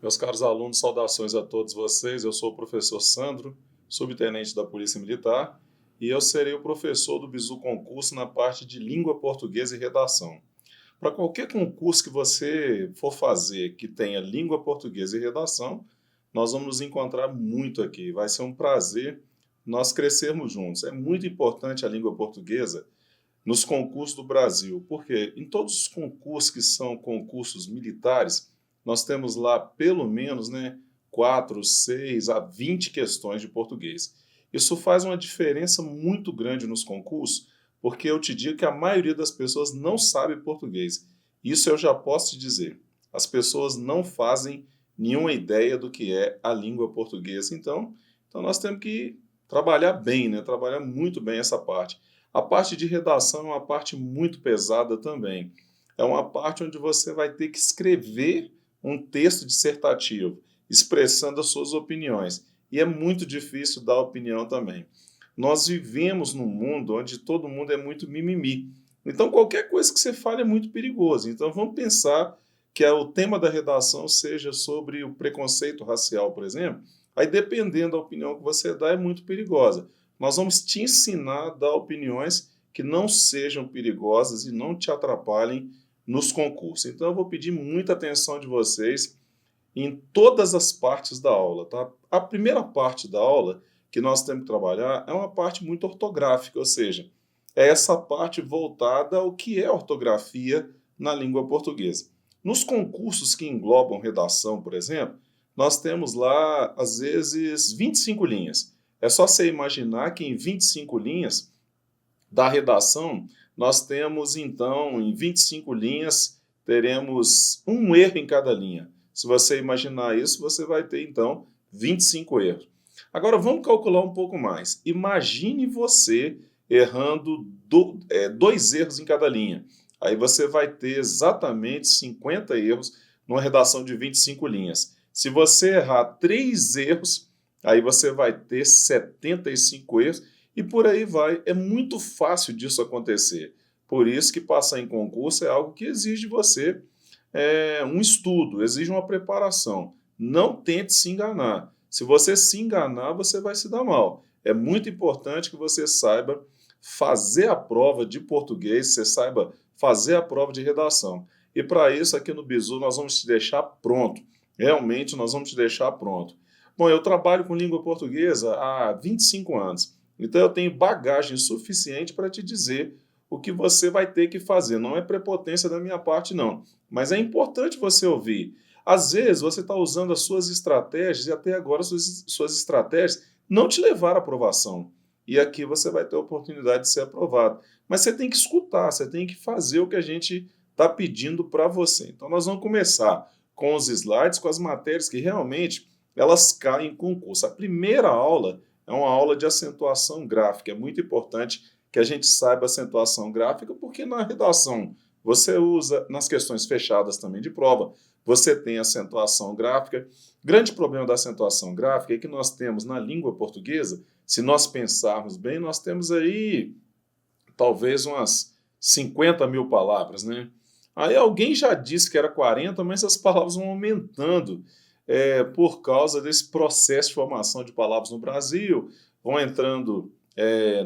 Meus caros alunos, saudações a todos vocês. Eu sou o professor Sandro, subtenente da Polícia Militar, e eu serei o professor do Bizu Concurso na parte de língua portuguesa e redação. Para qualquer concurso que você for fazer que tenha língua portuguesa e redação, nós vamos nos encontrar muito aqui. Vai ser um prazer nós crescermos juntos. É muito importante a língua portuguesa nos concursos do Brasil, porque em todos os concursos que são concursos militares, nós temos lá pelo menos 4, 6 a 20 questões de português. Isso faz uma diferença muito grande nos concursos, porque eu te digo que a maioria das pessoas não sabe português. Isso eu já posso te dizer. As pessoas não fazem nenhuma ideia do que é a língua portuguesa. Então nós temos que trabalhar bem, trabalhar muito bem essa parte. A parte de redação é uma parte muito pesada também. É uma parte onde você vai ter que escrever um texto dissertativo, expressando as suas opiniões. E é muito difícil dar opinião também. Nós vivemos num mundo onde todo mundo é muito mimimi. Então, qualquer coisa que você fale é muito perigoso. Então, vamos pensar que o tema da redação seja sobre o preconceito racial, por exemplo. Aí, dependendo da opinião que você dá, é muito perigosa. Nós vamos te ensinar a dar opiniões que não sejam perigosas e não te atrapalhem nos concursos. Então, eu vou pedir muita atenção de vocês em todas as partes da aula, tá? A primeira parte da aula que nós temos que trabalhar é uma parte muito ortográfica, ou seja, é essa parte voltada ao que é ortografia na língua portuguesa. Nos concursos que englobam redação, por exemplo, nós temos lá, às vezes, 25 linhas. É só você imaginar que em 25 linhas da redação, nós temos, então, em 25 linhas, teremos um erro em cada linha. Se você imaginar isso, você vai ter, então, 25 erros. Agora, vamos calcular um pouco mais. Imagine você errando dois erros em cada linha. Aí você vai ter exatamente 50 erros numa redação de 25 linhas. Se você errar 3 erros, aí você vai ter 75 erros e por aí vai. É muito fácil disso acontecer. Por isso que passar em concurso é algo que exige de você um estudo, exige uma preparação. Não tente se enganar. Se você se enganar, você vai se dar mal. É muito importante que você saiba fazer a prova de português, você saiba fazer a prova de redação. E para isso, aqui no Bizu, nós vamos te deixar pronto. Realmente, nós vamos te deixar pronto. Bom, eu trabalho com língua portuguesa há 25 anos. Então, eu tenho bagagem suficiente para te dizer o que você vai ter que fazer. Não é prepotência da minha parte, não. Mas é importante você ouvir. Às vezes, você está usando as suas estratégias e até agora suas estratégias não te levaram à aprovação. E aqui você vai ter a oportunidade de ser aprovado. Mas você tem que escutar, você tem que fazer o que a gente está pedindo para você. Então, nós vamos começar com os slides, com as matérias que realmente elas caem em concurso. A primeira aula é uma aula de acentuação gráfica. É muito importante que a gente saiba acentuação gráfica, porque na redação você usa, nas questões fechadas também de prova, você tem acentuação gráfica. Grande problema da acentuação gráfica é que nós temos na língua portuguesa, se nós pensarmos bem, nós temos aí talvez umas 50 mil palavras, né? Aí alguém já disse que era 40, mas as palavras vão aumentando por causa desse processo de formação de palavras no Brasil, vão entrando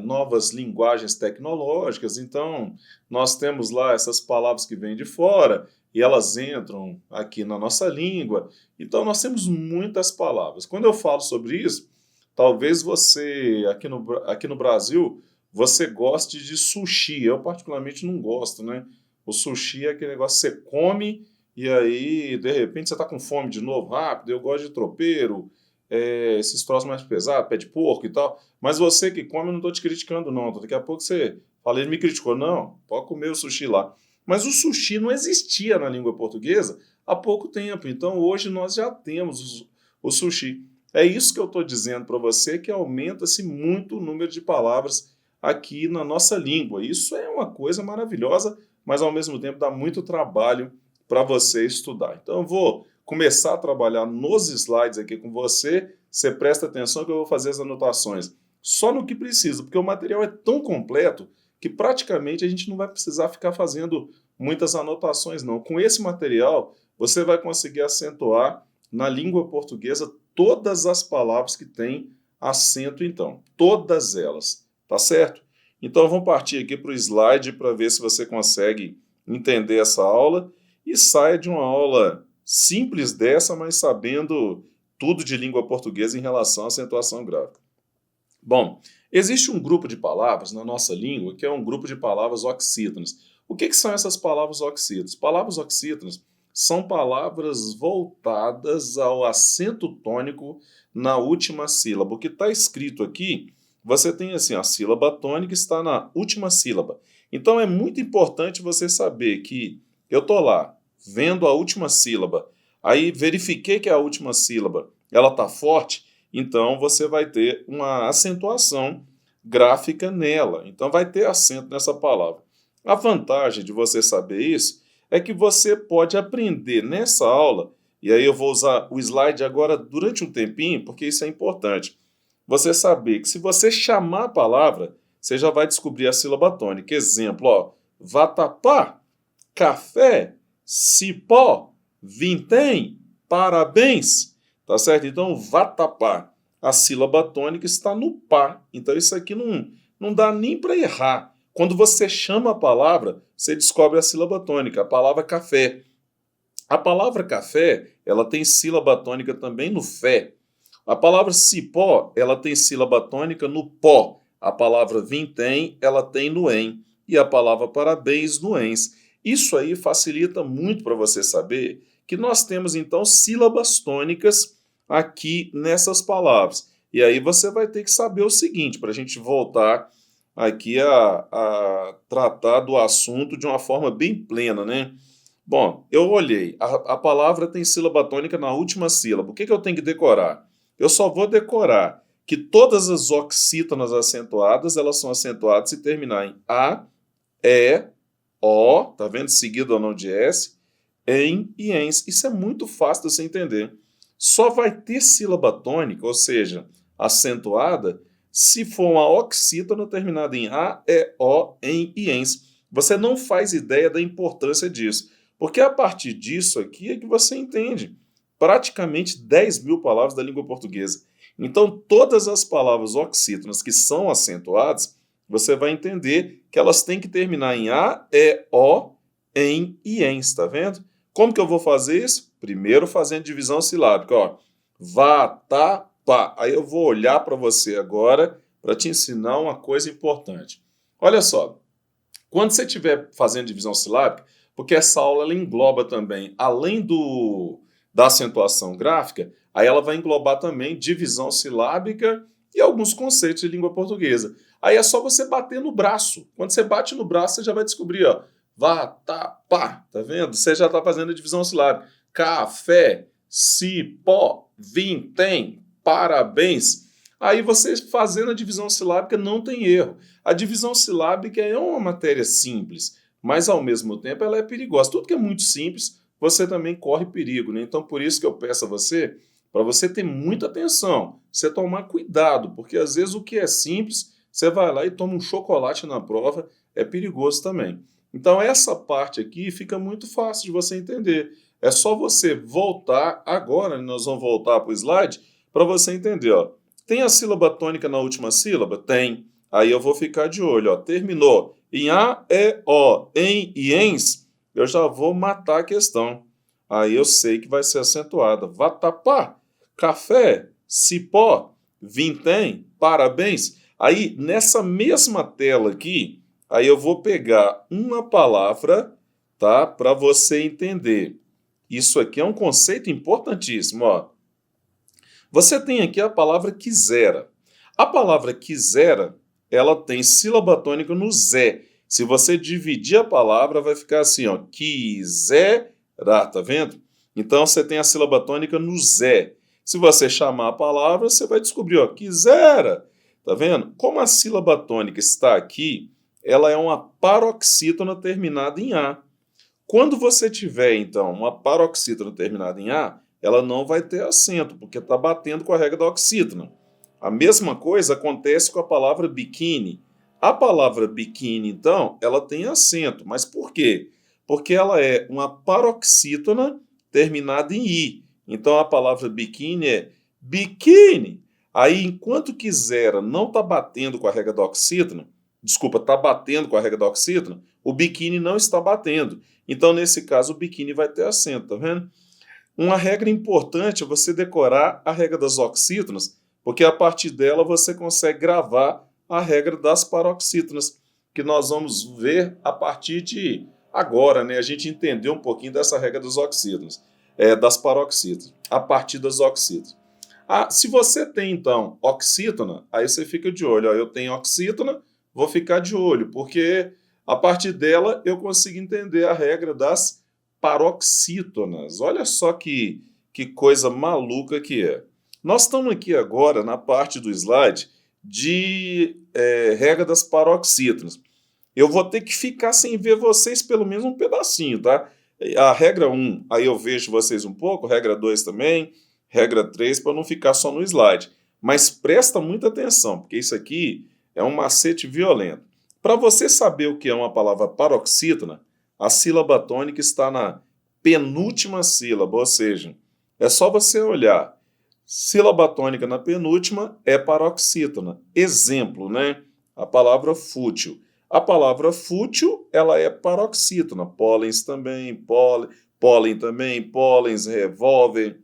novas linguagens tecnológicas, então nós temos lá essas palavras que vêm de fora e elas entram aqui na nossa língua, então nós temos muitas palavras. Quando eu falo sobre isso, talvez você, aqui no Brasil, você goste de sushi, eu particularmente não gosto, né? O sushi é aquele negócio que você come e aí, de repente, você está com fome de novo, rápido. Eu gosto de tropeiro, esses troços mais pesados, pé de porco e tal. Mas você que come, eu não estou te criticando, não. Daqui a pouco você fala, ele me criticou. Não, pode comer o sushi lá. Mas o sushi não existia na língua portuguesa há pouco tempo. Então, hoje nós já temos o sushi. É isso que eu estou dizendo para você, que aumenta-se muito o número de palavras aqui na nossa língua. Isso é uma coisa maravilhosa, mas ao mesmo tempo dá muito trabalho para você estudar. Então eu vou começar a trabalhar nos slides aqui com você. Você presta atenção que eu vou fazer as anotações só no que precisa, porque o material é tão completo que praticamente a gente não vai precisar ficar fazendo muitas anotações, não. Com esse material, você vai conseguir acentuar na língua portuguesa todas as palavras que têm acento, então. Todas elas, tá certo? Então, vamos partir aqui para o slide para ver se você consegue entender essa aula e saia de uma aula simples dessa, mas sabendo tudo de língua portuguesa em relação à acentuação gráfica. Bom, existe um grupo de palavras na nossa língua que é um grupo de palavras oxítonas. O que são essas palavras oxítonas? Palavras oxítonas são palavras voltadas ao acento tônico na última sílaba. O que está escrito aqui, você tem assim, a sílaba tônica está na última sílaba. Então é muito importante você saber que eu estou lá, vendo a última sílaba, aí verifiquei que a última sílaba ela está forte, então você vai ter uma acentuação gráfica nela. Então vai ter acento nessa palavra. A vantagem de você saber isso é que você pode aprender nessa aula, e aí eu vou usar o slide agora durante um tempinho, porque isso é importante. Você saber que se você chamar a palavra, você já vai descobrir a sílaba tônica. Exemplo, ó, vatapá, café, cipó, vintém, parabéns. Tá certo? Então, vatapá, a sílaba tônica está no pá. Então, isso aqui não dá nem para errar. Quando você chama a palavra, você descobre a sílaba tônica, a palavra café. A palavra café, ela tem sílaba tônica também no fé. A palavra cipó, ela tem sílaba tônica no pó. A palavra vintém, ela tem no em. E a palavra parabéns no ens. Isso aí facilita muito para você saber que nós temos, então, sílabas tônicas aqui nessas palavras. E aí você vai ter que saber o seguinte, para a gente voltar aqui a tratar do assunto de uma forma bem plena, né? Bom, eu olhei, a palavra tem sílaba tônica na última sílaba. O que eu tenho que decorar? Eu só vou decorar que todas as oxítonas acentuadas, elas são acentuadas se terminar em A, E, O, tá vendo? Seguido ou não de S, em e ens. Isso é muito fácil de você entender. Só vai ter sílaba tônica, ou seja, acentuada, se for uma oxítona terminada em A, E, O, em e ens. Você não faz ideia da importância disso, porque a partir disso aqui é que você entende praticamente 10.000 palavras da língua portuguesa. Então, todas as palavras oxítonas que são acentuadas, você vai entender que elas têm que terminar em A, E, O, em e ens, tá vendo? Como que eu vou fazer isso? Primeiro fazendo divisão silábica, ó. Vá, tá, pá. Aí eu vou olhar para você agora para te ensinar uma coisa importante. Olha só, quando você estiver fazendo divisão silábica, porque essa aula ela engloba também, além da acentuação gráfica, aí ela vai englobar também divisão silábica e alguns conceitos de língua portuguesa. Aí é só você bater no braço. Quando você bate no braço, você já vai descobrir, ó, vá, tá, pá, tá vendo? Você já está fazendo a divisão silábica. Café, cipó, vintém, parabéns. Aí você fazendo a divisão silábica não tem erro. A divisão silábica é uma matéria simples, mas ao mesmo tempo ela é perigosa. Tudo que é muito simples, você também corre perigo, né? Então por isso que eu peço a você, para você ter muita atenção, você tomar cuidado, porque às vezes o que é simples, você vai lá e toma um chocolate na prova, é perigoso também. Então essa parte aqui fica muito fácil de você entender. É só você voltar agora, nós vamos voltar para o slide, para você entender, ó. Tem a sílaba tônica na última sílaba? Tem. Aí eu vou ficar de olho, ó. Terminou em A, E, O, em e ens, eu já vou matar a questão. Aí eu sei que vai ser acentuada. Vatapá, café, cipó, vintém, parabéns. Aí nessa mesma tela aqui, aí eu vou pegar uma palavra, tá? Para você entender. Isso aqui é um conceito importantíssimo, ó. Você tem aqui a palavra quisera. A palavra quisera, ela tem sílaba tônica no zé. Se você dividir a palavra, vai ficar assim, ó, quisera, tá vendo? Então você tem a sílaba tônica no zé. Se você chamar a palavra, você vai descobrir, ó, quisera. Tá vendo? Como a sílaba tônica está aqui, ela é uma paroxítona terminada em A. Quando você tiver, então, uma paroxítona terminada em A, ela não vai ter acento, porque está batendo com a regra da oxítona. A mesma coisa acontece com a palavra biquíni. A palavra biquíni, então, ela tem acento. Mas por quê? Porque ela é uma paroxítona terminada em I. Então a palavra biquíni é biquíni. Aí, enquanto que zero não está batendo com a regra da oxítona, desculpa, está batendo com a regra da oxítona, o biquíni não está batendo. Então, nesse caso, o biquíni vai ter acento, tá vendo? Uma regra importante é você decorar a regra das oxítonas, porque a partir dela você consegue gravar a regra das paroxítonas, que nós vamos ver a partir de agora, né? A gente entendeu um pouquinho dessa regra das oxítonas, das paroxítonas, a partir das oxítonas. Se você tem, então, oxítona, aí você fica de olho. Ó, eu tenho oxítona, vou ficar de olho, porque a partir dela eu consigo entender a regra das paroxítonas. Olha só que coisa maluca que é. Nós estamos aqui agora na parte do slide de regra das paroxítonas. Eu vou ter que ficar sem ver vocês pelo menos um pedacinho, tá? A regra 1, aí eu vejo vocês um pouco, regra 2 também, regra 3, para não ficar só no slide. Mas presta muita atenção, porque isso aqui é um macete violento. Para você saber o que é uma palavra paroxítona, a sílaba tônica está na penúltima sílaba, ou seja, é só você olhar. Sílaba tônica na penúltima é paroxítona. Exemplo, né? A palavra fútil. A palavra fútil, ela é paroxítona. Pólens também, pólen também, pólens, revólver,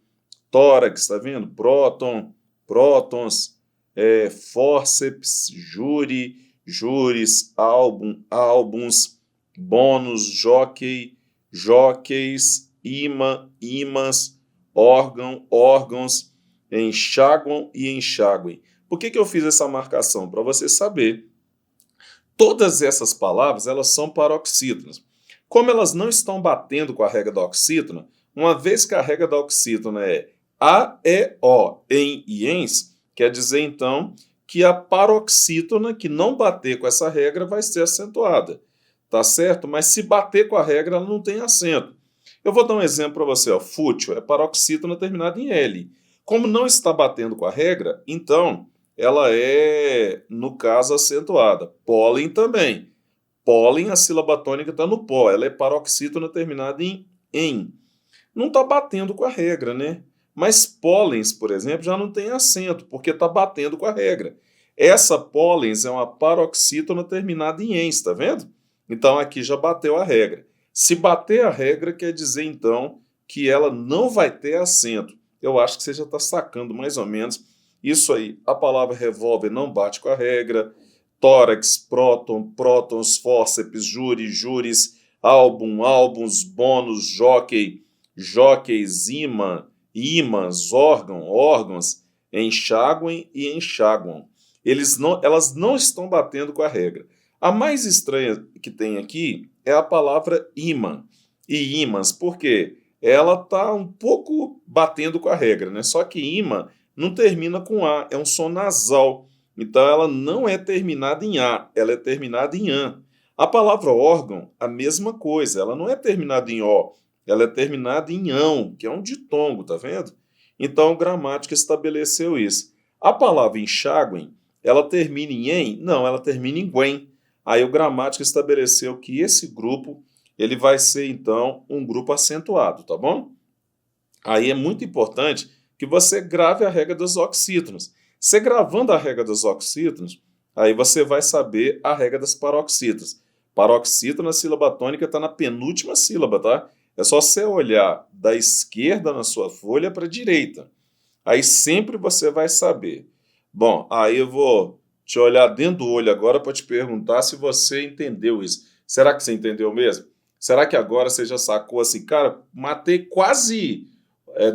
tórax, tá vendo? Próton, prótons, fórceps, júri, júris, álbum, álbuns, bônus, jockey, jóqueis, imã, imãs, órgão, órgãos, enxáguam e enxáguem. Por que eu fiz essa marcação? Para você saber. Todas essas palavras, elas são paroxítonas. Como elas não estão batendo com a regra da oxítona, uma vez que a regra da oxítona é a, e, o, em e ens, quer dizer, então, que a paroxítona que não bater com essa regra vai ser acentuada. Tá certo? Mas se bater com a regra, ela não tem acento. Eu vou dar um exemplo para você. Ó. Fútil é paroxítona terminada em L. Como não está batendo com a regra, então ela é, no caso, acentuada. Pólen também. Pólen, a sílaba tônica está no pó. Ela é paroxítona terminada em. Não está batendo com a regra, né? Mas pólens, por exemplo, já não tem acento, porque está batendo com a regra. Essa pólens é uma paroxítona terminada em ens, está vendo? Então, aqui já bateu a regra. Se bater a regra, quer dizer, então, que ela não vai ter acento. Eu acho que você já está sacando mais ou menos isso aí. A palavra revólver não bate com a regra. Tórax, próton, prótons, fórceps, júri, júris, álbum, álbuns, bônus, jockey, jóqueis, imã, ímãs, órgão, órgãos, enxáguem e enxáguam. Elas não estão batendo com a regra. A mais estranha que tem aqui é a palavra imã e ímãs, porque ela está um pouco batendo com a regra, né? Só que imã não termina com A, é um som nasal. Então ela não é terminada em A, ela é terminada em AN. A palavra órgão, a mesma coisa, ela não é terminada em O, ela é terminada em ão, que é um ditongo, tá vendo? Então, a gramática estabeleceu isso. A palavra enxáguem, ela termina em em? Não, ela termina em guen. Aí o gramática estabeleceu que esse grupo, ele vai ser, então, um grupo acentuado, tá bom? Aí é muito importante que você grave a regra das oxítonas. Você gravando a regra das oxítonas, aí você vai saber a regra das paroxítonas. Paroxítona, sílaba tônica, está na penúltima sílaba, tá? É só você olhar da esquerda na sua folha para a direita. Aí sempre você vai saber. Bom, aí eu vou te olhar dentro do olho agora para te perguntar se você entendeu isso. Será que você entendeu mesmo? Será que agora você já sacou assim, cara, matei quase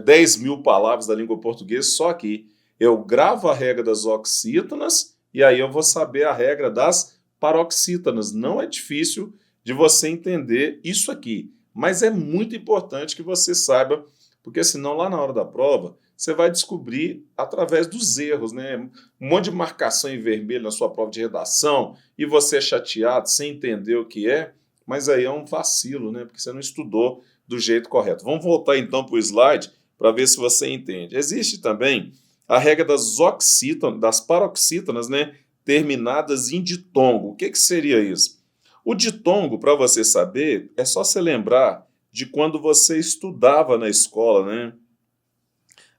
10 mil palavras da língua portuguesa só aqui. Eu gravo a regra das oxítonas e aí eu vou saber a regra das paroxítonas. Não é difícil de você entender isso aqui, mas é muito importante que você saiba, porque senão lá na hora da prova você vai descobrir através dos erros, né? Um monte de marcação em vermelho na sua prova de redação e você é chateado sem entender o que é, mas aí é um vacilo, né? Porque você não estudou do jeito correto. Vamos voltar então para o slide para ver se você entende. Existe também a regra das oxítonas, das paroxítonas, né? Terminadas em ditongo. O que seria isso? O ditongo, para você saber, é só você lembrar de quando você estudava na escola, né?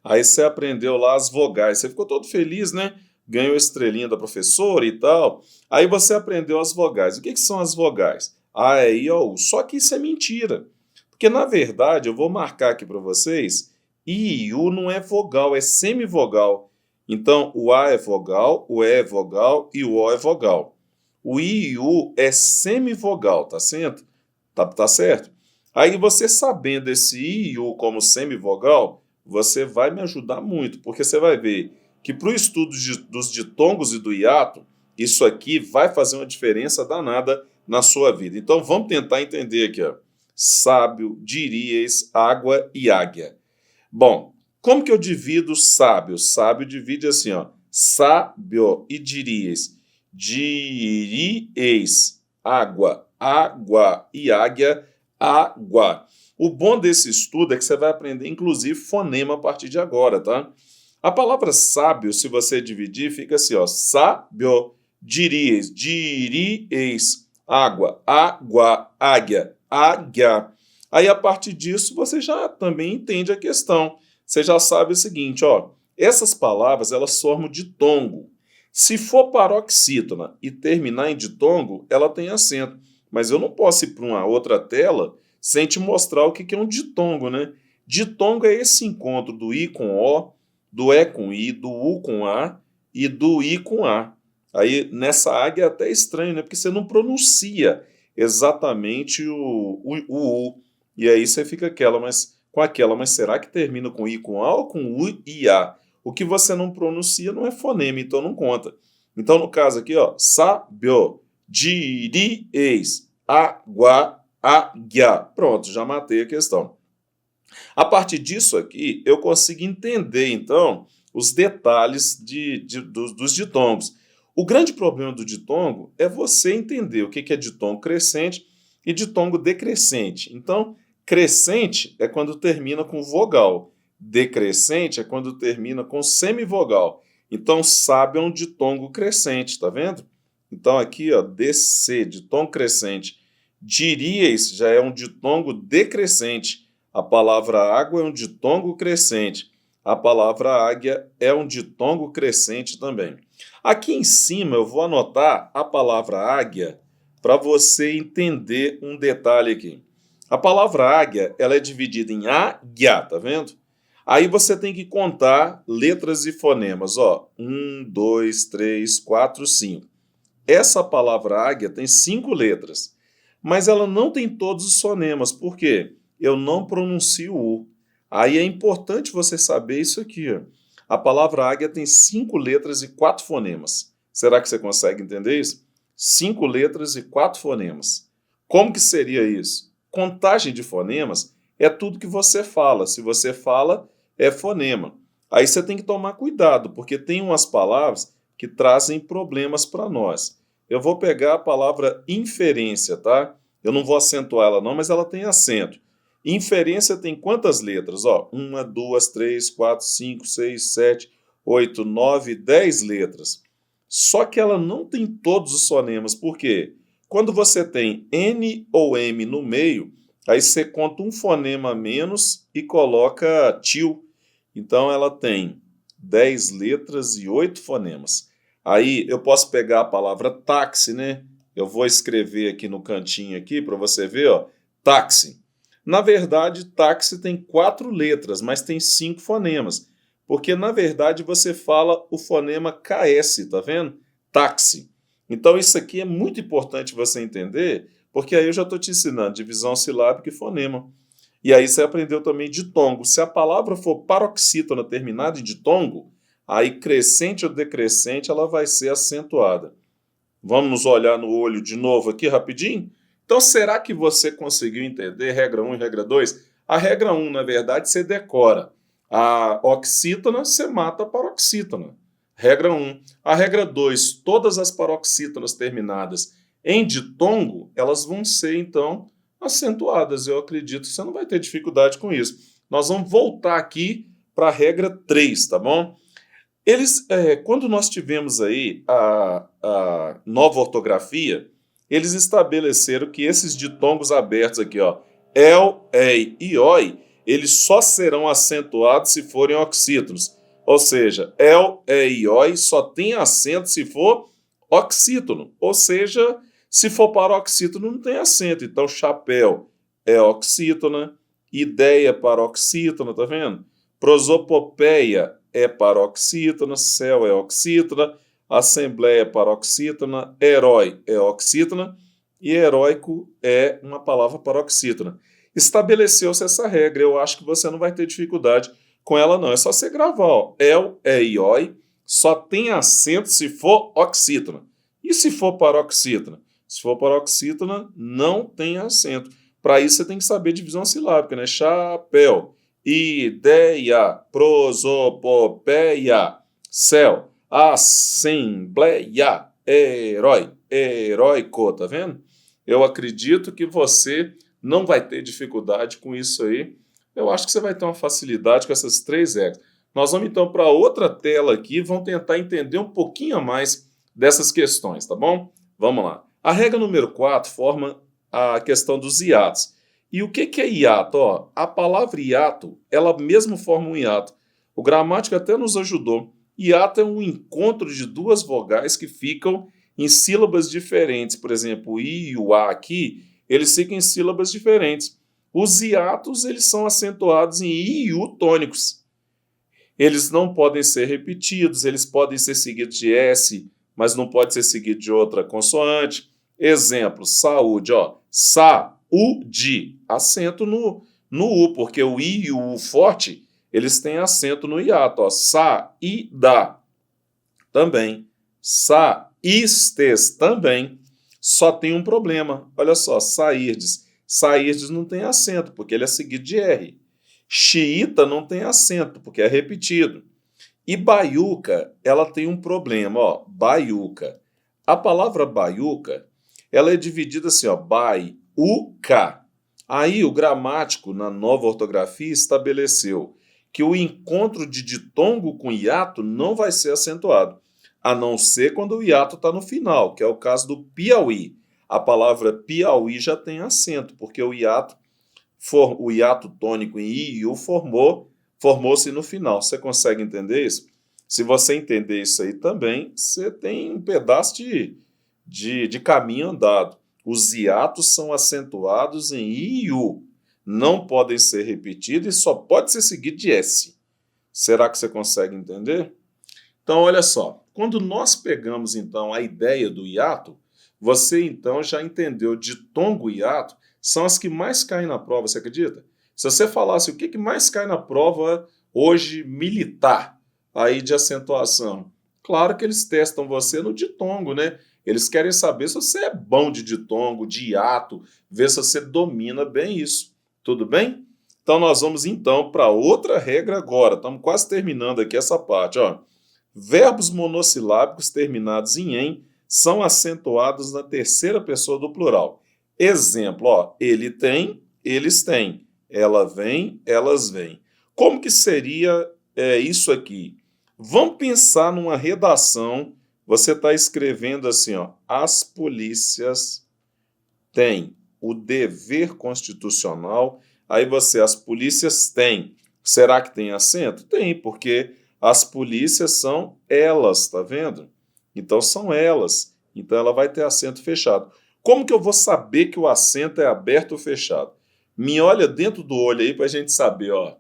Aí você aprendeu lá as vogais, você ficou todo feliz, né? Ganhou a estrelinha da professora e tal. Aí você aprendeu as vogais. O que são as vogais? A, E, I, O, U. Só que isso é mentira. Porque, na verdade, eu vou marcar aqui para vocês, I e U não é vogal, é semivogal. Então, o A é vogal, o E é vogal e o O é vogal. O I e U é semivogal, tá certo? Tá certo? Aí você sabendo esse I e U como semivogal, você vai me ajudar muito, porque você vai ver que para o estudo dos ditongos e do hiato, isso aqui vai fazer uma diferença danada na sua vida. Então vamos tentar entender aqui, ó. Sábio, diríeis, água e águia. Bom, como que eu divido sábio? Sábio divide assim, ó. Sábio e diríeis. Diríeis, água, água e águia, água. O bom desse estudo é que você vai aprender, inclusive, fonema a partir de agora, tá? A palavra sábio, se você dividir, fica assim, ó. Sábio, diríeis, água, água, águia, águia. Aí, a partir disso, você já também entende a questão. Você já sabe o seguinte, ó. Essas palavras, elas formam ditongo. Se for paroxítona e terminar em ditongo, ela tem acento. Mas eu não posso ir para uma outra tela sem te mostrar o que é um ditongo, né? Ditongo é esse encontro do I com O, do E com I, do U com A e do I com A. Aí, nessa águia é até estranho, né? Porque você não pronuncia exatamente o U. E aí você fica com aquela, mas será que termina com I com A ou com U e A? O que você não pronuncia não é fonema, então não conta. Então, no caso aqui, ó, sábio, diríeis, água, águia. Pronto, já matei a questão. A partir disso aqui, eu consigo entender, então, os detalhes dos ditongos. O grande problema do ditongo é você entender o que é ditongo crescente e ditongo decrescente. Então, crescente é quando termina com vogal. Decrescente é quando termina com semivogal. Então, sábio é um ditongo crescente, tá vendo? Então, aqui, ó, DC, ditongo crescente. Diríeis já é um ditongo decrescente. A palavra água é um ditongo crescente. A palavra águia é um ditongo crescente também. Aqui em cima eu vou anotar a palavra águia para você entender um detalhe aqui. A palavra águia, ela é dividida em águia, tá vendo? Aí você tem que contar letras e fonemas, ó. 1, 2, 3, 4, 5. Essa palavra águia tem 5 letras, mas ela não tem todos os fonemas. Por quê? Eu não pronuncio U. Aí é importante você saber isso aqui, ó. A palavra águia tem 5 letras e 4 fonemas. Será que você consegue entender isso? 5 letras e 4 fonemas. Como que seria isso? Contagem de fonemas é tudo que você fala. Se você fala, é fonema. Aí você tem que tomar cuidado, porque tem umas palavras que trazem problemas para nós. Eu vou pegar a palavra inferência, tá? Eu não vou acentuar ela não, mas ela tem acento. Inferência tem quantas letras? Ó, 1, 2, 3, 4, 5, 6, 7, 8, 9, 10 letras. Só que ela não tem todos os fonemas. Por quê? Quando você tem N ou M no meio, aí você conta um fonema a menos e coloca til. Então ela tem 10 letras e 8 fonemas. Aí eu posso pegar a palavra táxi, né? Eu vou escrever aqui no cantinho aqui para você ver, ó, táxi. Na verdade, táxi tem 4 letras, mas tem 5 fonemas. Porque, na verdade, você fala o fonema KS, tá vendo? Táxi. Então, isso aqui é muito importante você entender, porque aí eu já estou te ensinando divisão silábica e fonema. E aí você aprendeu também ditongo. Se a palavra for paroxítona terminada em ditongo, aí crescente ou decrescente ela vai ser acentuada. Vamos nos olhar no olho de novo aqui rapidinho? Então, será que você conseguiu entender regra 1 e regra 2? A regra 1, na verdade, você decora. A oxítona, você mata a paroxítona. Regra 1. A regra 2, todas as paroxítonas terminadas em ditongo, elas vão ser, então, acentuadas. Eu acredito que você não vai ter dificuldade com isso. Nós vamos voltar aqui para a regra 3, tá bom? Quando nós tivemos aí a nova ortografia, eles estabeleceram que esses ditongos abertos aqui, ó, el, ei e oi, eles só serão acentuados se forem oxítonos. Ou seja, el, e, oi só tem acento se for oxítono. Ou seja, se for paroxítono, não tem acento. Então, chapéu é oxítona, ideia paroxítona, tá vendo? Prosopopeia é paroxítona, céu é oxítona, assembleia é paroxítona, herói é oxítona e heróico é uma palavra paroxítona. Estabeleceu-se essa regra, eu acho que você não vai ter dificuldade com ela não. É só você gravar, ó, el, e, oi, só tem acento se for oxítona. E se for paroxítona? Se for paroxítona, não tem acento. Para isso você tem que saber divisão silábica, né? Chapéu, ideia, prosopopeia, céu, assembleia, herói, heróico, tá vendo? Eu acredito que você não vai ter dificuldade com isso aí. Eu acho que você vai ter uma facilidade com essas 3 regras. Nós vamos então para outra tela aqui, vamos tentar entender um pouquinho mais dessas questões, tá bom? Vamos lá. A regra número 4 forma a questão dos hiatos. E o que é hiato? Ó, a palavra hiato, ela mesmo forma um hiato. O gramático até nos ajudou. Hiato é um encontro de 2 vogais que ficam em sílabas diferentes. Por exemplo, o i e o a aqui, eles ficam em sílabas diferentes. Os hiatos, eles são acentuados em i e u tônicos. Eles não podem ser repetidos, eles podem ser seguidos de S, mas não pode ser seguido de outra consoante. Exemplo, saúde, ó, sa-u-de, acento no U, porque o I e o U forte, eles têm acento no hiato, ó, sa-i-da, também, sa-istes, também, só tem um problema, olha só, sairdes, sairdes não tem acento, porque ele é seguido de R, xiita não tem acento, porque é repetido, e baiuca, ela tem um problema, ó, baiuca, a palavra baiuca, ela é dividida assim, ó, bai-u-ca. Aí o gramático, na nova ortografia, estabeleceu que o encontro de ditongo com hiato não vai ser acentuado, a não ser quando o hiato está no final, que é o caso do Piauí. A palavra Piauí já tem acento, porque o hiato tônico em I e U formou-se no final. Você consegue entender isso? Se você entender isso aí também, você tem um pedaço de caminho andado. Os hiatos são acentuados em I e U. Não podem ser repetidos e só pode ser seguido de S. Será que você consegue entender? Então, olha só. Quando nós pegamos, então, a ideia do hiato, você, então, já entendeu ditongo e hiato são as que mais caem na prova, você acredita? Se você falasse o que mais cai na prova hoje militar, aí de acentuação, claro que eles testam você no ditongo, né? Eles querem saber se você é bom de ditongo, de hiato, ver se você domina bem isso. Tudo bem? Então, nós vamos então para outra regra agora. Estamos quase terminando aqui essa parte. Ó. Verbos monossilábicos terminados em "em" são acentuados na terceira pessoa do plural. Exemplo, ó, ele tem, eles têm. Ela vem, elas vêm. Como que seria isso aqui? Vamos pensar numa redação. Você está escrevendo assim, ó, as polícias têm o dever constitucional. Aí as polícias têm. Será que tem acento? Tem, porque as polícias são elas, tá vendo? Então são elas. Então ela vai ter acento fechado. Como que eu vou saber que o acento é aberto ou fechado? Me olha dentro do olho aí para a gente saber, ó.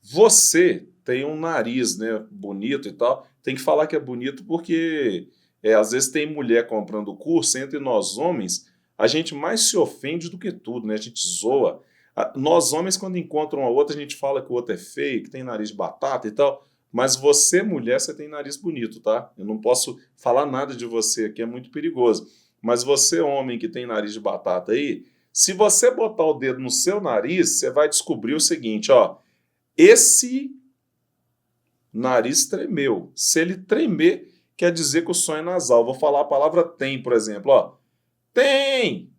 Você tem um nariz, né, bonito e tal. Tem que falar que é bonito porque às vezes tem mulher comprando o curso, entre nós homens, a gente mais se ofende do que tudo, né? A gente zoa. Nós homens, quando encontram a outra, a gente fala que o outro é feio, que tem nariz de batata e tal. Mas você, mulher, você tem nariz bonito, tá? Eu não posso falar nada de você aqui, é muito perigoso. Mas você, homem que tem nariz de batata aí, se você botar o dedo no seu nariz, você vai descobrir o seguinte, ó. Esse nariz tremeu. Se ele tremer, quer dizer que o som é nasal. Vou falar a palavra tem, por exemplo, ó. Tem,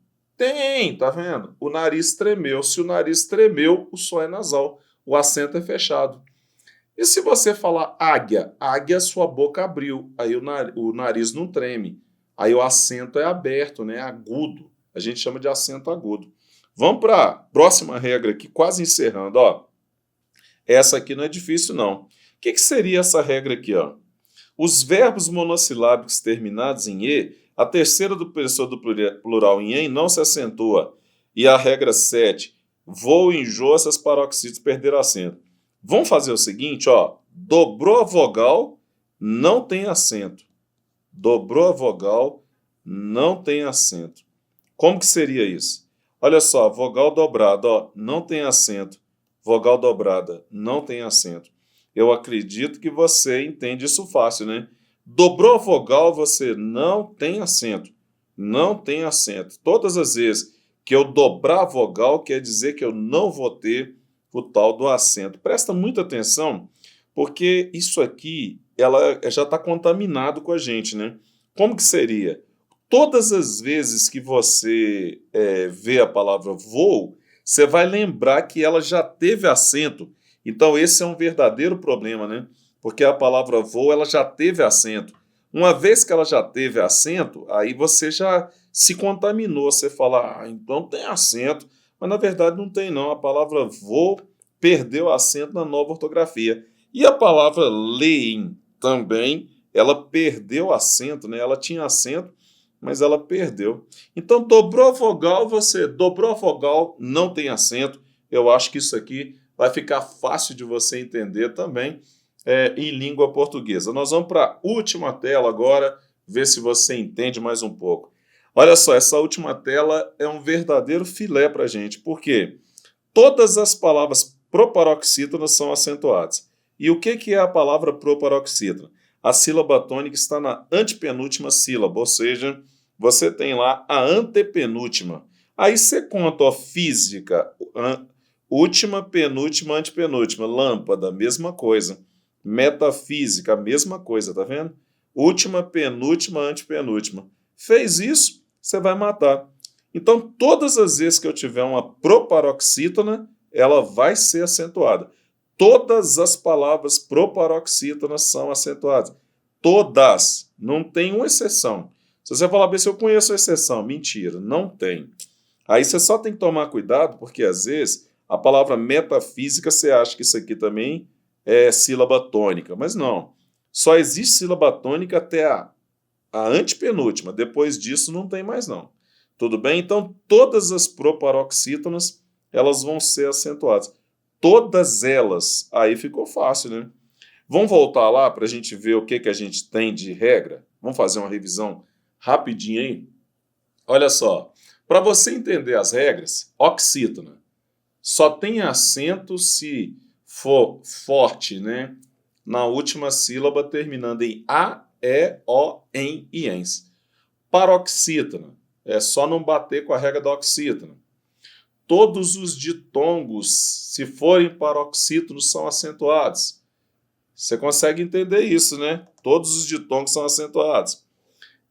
tá vendo? O nariz tremeu. Se o nariz tremeu, o som é nasal. O acento é fechado. E se você falar águia? Águia, sua boca abriu. Aí o nariz não treme. Aí o acento é aberto, né? Agudo. A gente chama de acento agudo. Vamos para a próxima regra aqui, quase encerrando, ó. Essa aqui não é difícil, não. O que seria essa regra aqui, ó? Os verbos monossilábicos terminados em E, a terceira pessoa do plural em em não se acentua. E a regra 7, voo, enjoo, essas paroxítonas perderam acento. Vamos fazer o seguinte, ó. Dobrou a vogal, não tem acento. Dobrou a vogal, não tem acento. Como que seria isso? Olha só, vogal dobrada, ó, não tem acento. Vogal dobrada, não tem acento. Eu acredito que você entende isso fácil, né? Dobrou a vogal, você não tem acento. Não tem acento. Todas as vezes que eu dobrar a vogal, quer dizer que eu não vou ter o tal do acento. Presta muita atenção, porque isso aqui ela já está contaminado com a gente, né? Como que seria? Todas as vezes que você vê a palavra voo, você vai lembrar que ela já teve acento. Então, esse é um verdadeiro problema, né? Porque a palavra voo, ela já teve acento. Uma vez que ela já teve acento, aí você já se contaminou. Você fala, então tem acento. Mas, na verdade, não tem, não. A palavra voo perdeu acento na nova ortografia. E a palavra leem também, ela perdeu acento, né? Ela tinha acento, mas ela perdeu. Então, dobrou a vogal, você dobrou a vogal, não tem acento. Eu acho que isso aqui vai ficar fácil de você entender também em língua portuguesa. Nós vamos para a última tela agora, ver se você entende mais um pouco. Olha só, essa última tela é um verdadeiro filé para a gente. Por quê? Todas as palavras proparoxítonas são acentuadas. E o que é a palavra proparoxítona? A sílaba tônica está na antepenúltima sílaba, ou seja, você tem lá a antepenúltima. Aí você conta, ó, física, última, penúltima, antepenúltima. Lâmpada, mesma coisa. Metafísica, a mesma coisa, tá vendo? Última, penúltima, antepenúltima. Fez isso, você vai matar. Então, todas as vezes que eu tiver uma proparoxítona, ela vai ser acentuada. Todas as palavras proparoxítonas são acentuadas. Todas. Não tem uma exceção. Se você falar bem, se eu conheço a exceção, mentira, não tem. Aí você só tem que tomar cuidado, porque às vezes a palavra metafísica você acha que isso aqui também é sílaba tônica, mas não. Só existe sílaba tônica até a antepenúltima. Depois disso não tem mais não. Tudo bem? Então todas as proparoxítonas elas vão ser acentuadas. Todas elas. Aí ficou fácil, né? Vamos voltar lá para a gente ver o que a gente tem de regra? Vamos fazer uma revisão rapidinho aí? Olha só, para você entender as regras, oxítona só tem acento se for forte, né? Na última sílaba terminando em A, E, O, em e ens. Paroxítona é só não bater com a regra da oxítona. Todos os ditongos, se forem paroxítonos, são acentuados. Você consegue entender isso, né? Todos os ditongos são acentuados.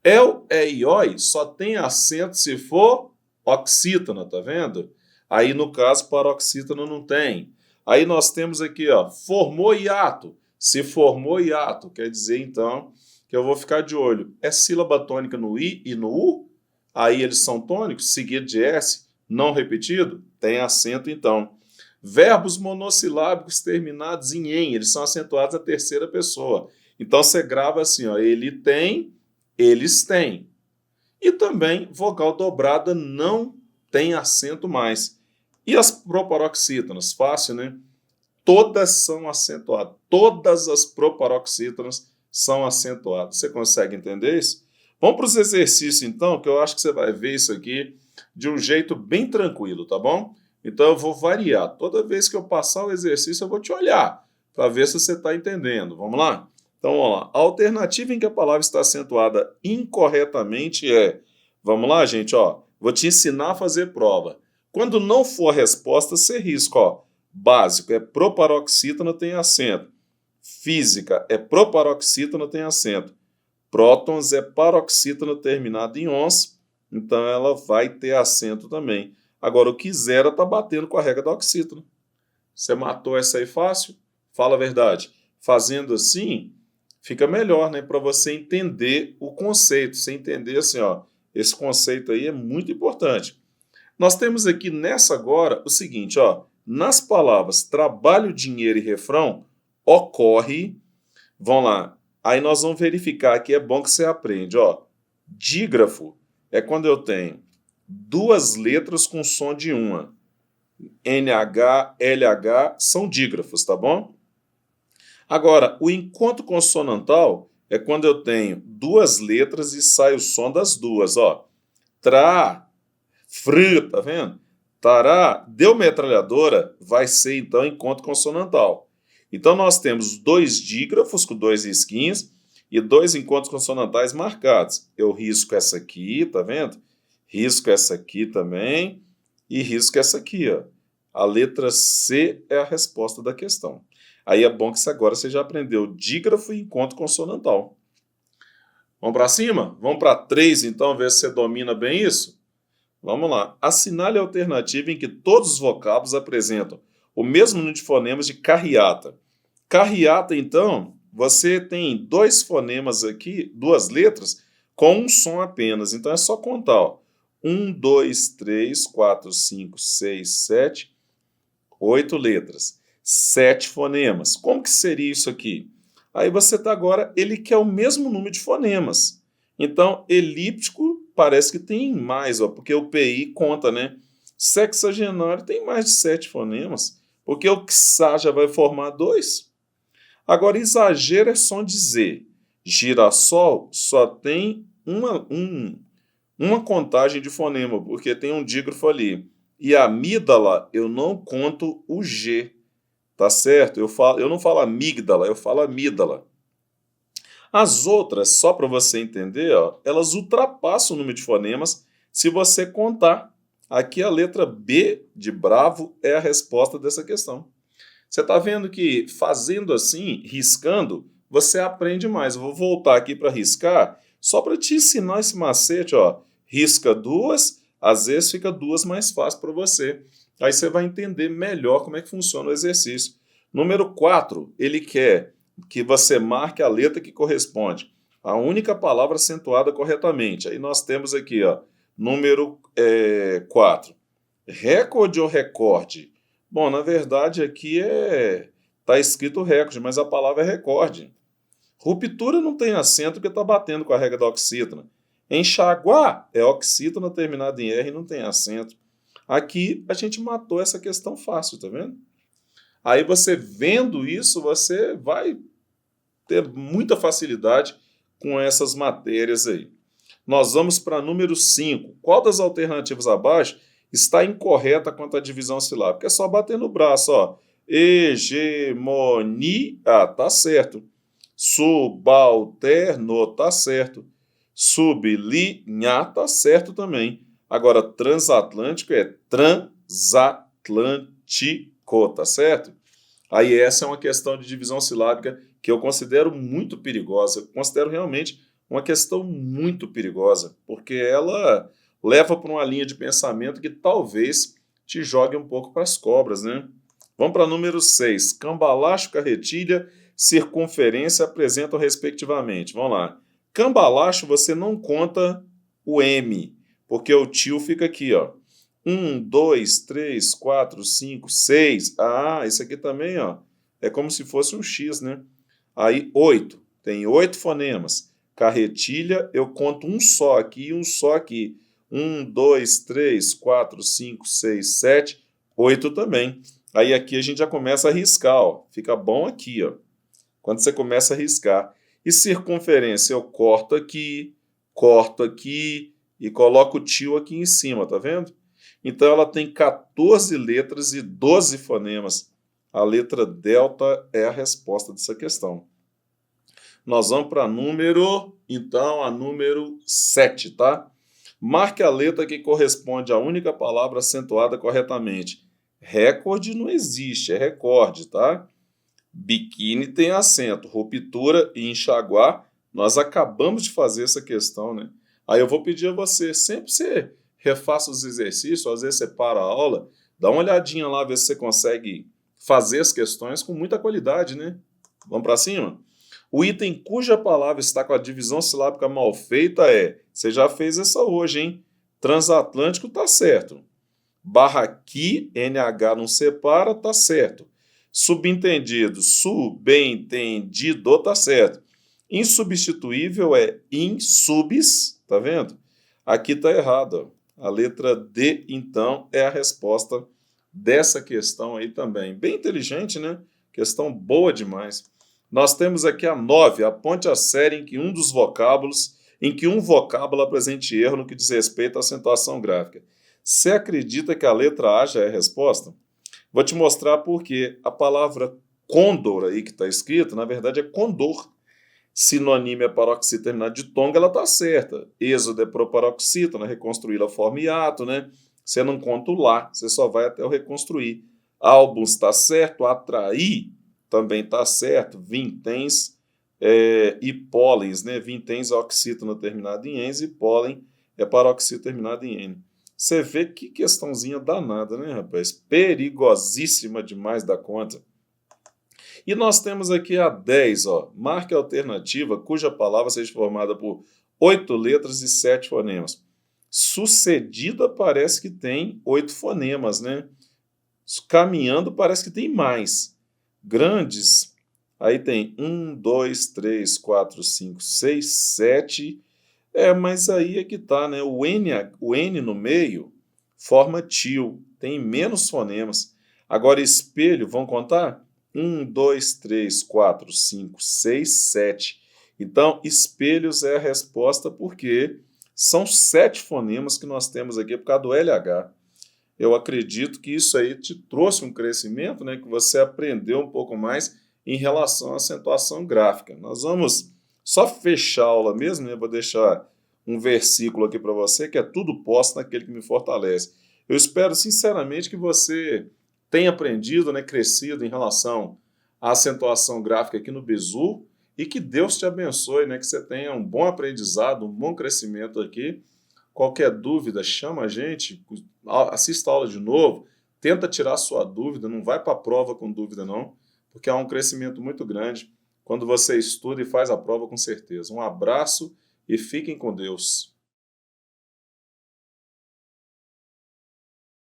El, E e Oi só tem acento se for oxítona, tá vendo? Aí, no caso, paroxítona não tem. Aí nós temos aqui, ó, formou hiato. Se formou hiato, quer dizer, então, que eu vou ficar de olho. É sílaba tônica no I e no U? Aí eles são tônicos, seguido de S, não repetido? Tem acento, então. Verbos monossilábicos terminados em eles são acentuados na terceira pessoa. Então, você grava assim, ó, ele tem, eles têm. E também, vogal dobrada não tem acento mais. E as proparoxítonas? Fácil, né? Todas são acentuadas. Todas as proparoxítonas são acentuadas. Você consegue entender isso? Vamos para os exercícios, então, que eu acho que você vai ver isso aqui de um jeito bem tranquilo, tá bom? Então, eu vou variar. Toda vez que eu passar o exercício, eu vou te olhar para ver se você está entendendo. Vamos lá? Então, vamos lá. A alternativa em que a palavra está acentuada incorretamente é... Vamos lá, gente, ó. Vou te ensinar a fazer prova. Quando não for a resposta, você risca, ó. Básico é proparoxítona, tem acento. Física é proparoxítona, tem acento. Prótons é paroxítona terminada em ons, então ela vai ter acento também. Agora, o que zero está batendo com a regra da oxítona. Você matou essa aí fácil? Fala a verdade. Fazendo assim, fica melhor, né? Para você entender o conceito. Você entender assim, ó, esse conceito aí é muito importante. Nós temos aqui nessa agora o seguinte, ó. nas palavras trabalho, dinheiro e refrão, ocorre, vamos lá, aí nós vamos verificar aqui, é bom que você aprende, ó, dígrafo é quando eu tenho duas letras com som de uma, NH, LH são dígrafos, tá bom? Agora, o encontro consonantal é quando eu tenho duas letras e sai o som das duas, ó. Tra, fr, tá vendo? Tará, deu metralhadora, vai ser então encontro consonantal. Então nós temos dois dígrafos com dois risquinhos e dois encontros consonantais marcados. Eu risco essa aqui, tá vendo? Risco essa aqui também e risco essa aqui, ó. A letra C é a resposta da questão. Aí é bom que agora você já aprendeu dígrafo e encontro consonantal. Vamos para cima? Vamos para 3, então, ver se você domina bem isso? Vamos lá. Assinale a alternativa em que todos os vocábulos apresentam o mesmo número de fonemas de carreata. Carreata, então, você tem dois fonemas aqui, duas letras, com um som apenas. Então, é só contar, ó. 1, 2, 3, 4, 5, 6, 7, 8 letras. 7 fonemas. Como que seria isso aqui? Aí você está agora, ele quer o mesmo número de fonemas. Então, elíptico parece que tem mais, ó, porque o PI conta, né? Sexagenário tem mais de 7 fonemas, porque o XA já vai formar 2. Agora, exagero é som de Z. Girassol só tem uma contagem de fonema, porque tem um dígrafo ali. E amígdala, eu não conto o G. Tá certo? Eu não falo amígdala, eu falo amígdala. As outras, só para você entender, ó, elas ultrapassam o número de fonemas se você contar. Aqui a letra B de bravo é a resposta dessa questão. Você está vendo que fazendo assim, riscando, você aprende mais. Eu vou voltar aqui para riscar, só para te ensinar esse macete. Ó. Risca duas, às vezes fica duas mais fácil para você. Aí você vai entender melhor como é que funciona o exercício. Número 4, ele quer que você marque a letra que corresponde à única palavra acentuada corretamente. Aí nós temos aqui, ó, número 4. Recorde ou recorde? Bom, na verdade aqui tá escrito recorde, mas a palavra é recorde. Ruptura não tem acento porque está batendo com a regra da oxítona. Enxaguar é oxítona terminada em R e não tem acento. Aqui a gente matou essa questão fácil, tá vendo? Aí você vendo isso, você vai ter muita facilidade com essas matérias aí. Nós vamos para número 5. Qual das alternativas abaixo está incorreta quanto à divisão silábica? É só bater no braço, ó. Hegemonia, tá certo. Subalterno, tá certo. Sublinhar, tá certo também. Agora, transatlântico é transatlântico, tá certo? Aí essa é uma questão de divisão silábica que eu considero muito perigosa. Eu considero realmente uma questão muito perigosa, porque ela leva para uma linha de pensamento que talvez te jogue um pouco para as cobras, né? Vamos para número 6. Cambalacho, carretilha, circunferência apresentam respectivamente. Vamos lá. Cambalacho você não conta o M, porque o tio fica aqui, ó. 1, 2, 3, 4, 5, 6. Ah, isso aqui também, ó, é como se fosse um X, né? Aí, 8. Tem 8 fonemas. Carretilha, eu conto um só aqui e um só aqui. 1, 2, 3, 4, 5, 6, 7, 8 também. Aí aqui a gente já começa a riscar, ó. Fica bom aqui, ó. Quando você começa a riscar. E circunferência, eu corto aqui e coloco o tio aqui em cima, tá vendo? Então ela tem 14 letras e 12 fonemas. A letra delta é a resposta dessa questão. Nós vamos para a número 7, tá? Marque a letra que corresponde à única palavra acentuada corretamente. Recorde não existe, é recorde, tá? Biquíni tem acento. Ruptura e enxaguar, nós acabamos de fazer essa questão, né? Aí eu vou pedir a você, sempre você refaça os exercícios, às vezes você para a aula, dá uma olhadinha lá, ver se você consegue fazer as questões com muita qualidade, né? Vamos para cima? O item cuja palavra está com a divisão silábica mal feita é... Você já fez essa hoje, hein? Transatlântico tá certo. barra aqui, NH não separa, tá certo. Subentendido, subentendido, tá certo. Insubstituível é insubs, tá vendo? Aqui tá errado, ó. A letra D, então, é a resposta dessa questão aí também. Bem inteligente, né? Questão boa demais. Nós temos aqui a 9, aponte a série em que um vocábulo apresente erro no que diz respeito à acentuação gráfica. Você acredita que a letra A já é a resposta? Vou te mostrar por quê. A palavra condor aí que está escrita, na verdade é condor. Sinônimo é paroxítona terminado de tonga, ela está certa. Êxodo é proparoxítona, reconstruir a forma hiato, né? Você não conta o lá, você só vai até o reconstruir. Álbuns está certo, atrair também está certo, vinténs e pólens, né? Vinténs é oxítona terminado em ens e pólen é paroxítona terminado em N. Você vê que questãozinha danada, né, rapaz? Perigosíssima demais da conta. E nós temos aqui a 10, ó. Marque a alternativa cuja palavra seja formada por 8 letras e 7 fonemas. Sucedida parece que tem 8 fonemas, né? Caminhando parece que tem mais. Grandes, aí tem 1, 2, 3, 4, 5, 6, 7. Mas aí é que tá, né? O N no meio forma tio, tem menos fonemas. Agora, espelho, vamos contar? 1, 2, 3, 4, 5, 6, 7. Então, espelhos é a resposta porque são 7 fonemas que nós temos aqui por causa do LH. Eu acredito que isso aí te trouxe um crescimento, né, que você aprendeu um pouco mais em relação à acentuação gráfica. Nós vamos só fechar a aula mesmo, né? Vou deixar um versículo aqui para você, que é tudo posso naquele que me fortalece. Eu espero sinceramente que você tenha aprendido, né, crescido em relação à acentuação gráfica aqui no Bizu e que Deus te abençoe, né, que você tenha um bom aprendizado, um bom crescimento aqui. Qualquer dúvida, chama a gente, assista a aula de novo, tenta tirar sua dúvida, não vai para a prova com dúvida não, porque há um crescimento muito grande quando você estuda e faz a prova com certeza. Um abraço e fiquem com Deus.